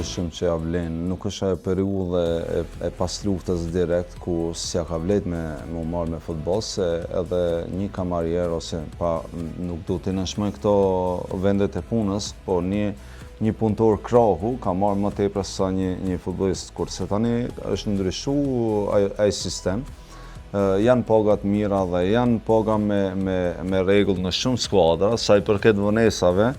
dyshim që ja vlen. Nuk është ajo periudhë e pas luftës direkt ku s'ja ka vlet me u marrë me futboll, se edhe një kamarier ose nuk du t'i nënshmoj këto vendet e punës, por një punëtor krahu ka marrë më tepër se sa një futbollist, kurse tani është ndryshu ai sistem. Janë pagat mira dhe janë paga me rregull në shumë skuadra, sa i përket vonesave,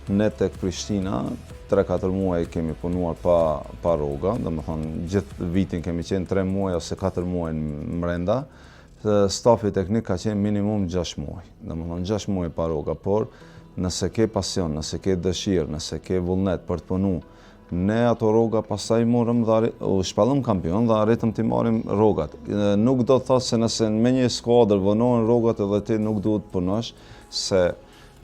ne tek Prishtina 3-4 muaj kemi punuar pa rroga, domethënë gjithë vitin kemi qenë 3 muaj ose 4 muaj mrenda. Stafi teknik ka qenë minimum 6 muaj, domethënë 6 muaj pa rroga, por nëse ke pasion, nëse ke dëshirë, nëse ke vullnet për të punu, ne ato rroga pastaj morëm dhe u shpallëm kampion dhe arritëm t'i marrim rrogat. Nuk do të thotë se nëse me një skuadër vonohen rrogat edhe ti nuk duhet punosh, se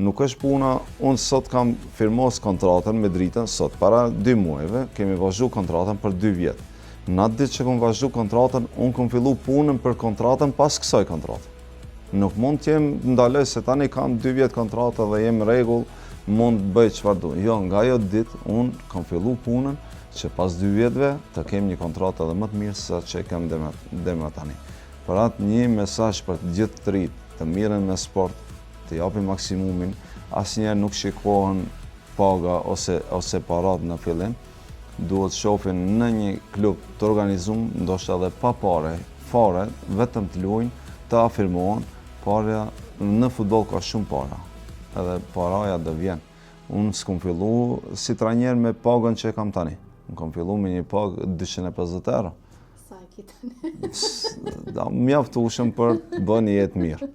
nuk është puna. Unë sot kam firmos kontratën me Dritën, sot para 2 muajve kemi vazhdu kontratën për 2 vjet. Në atë ditë që kom vazhdu kontratën, unë kom fillu punën për kontratën pas kësaj kontratë. Nuk mund t'jem ndaloj se tani kam 2 vjet kontratë dhe jem rregull, mund të bëj çfarë du. Jo, nga ajo ditë unë kam fillu punën që pas 2 vjetëve të kem një kontratë edhe më të mirë se që kem dema tani. Për atë një mesazh për të gjithë të rinjt, të mirën me sport, të japin maksimumin, asnjëherë nuk shikohen paga ose parat në fillim, duhet shohin në një klub të organizuar, ndoshta edhe pa fare, vetëm të luajnë, të afirmohen, para në futboll ka shumë para. Edhe paraja do vjen. Unë s'kom fillu si trajner me pagën që e kam tani. Unë kom fillu me një pagë 250 euro. Sa e ki tani? Mjaftueshëm për të bërë një jetë mirë.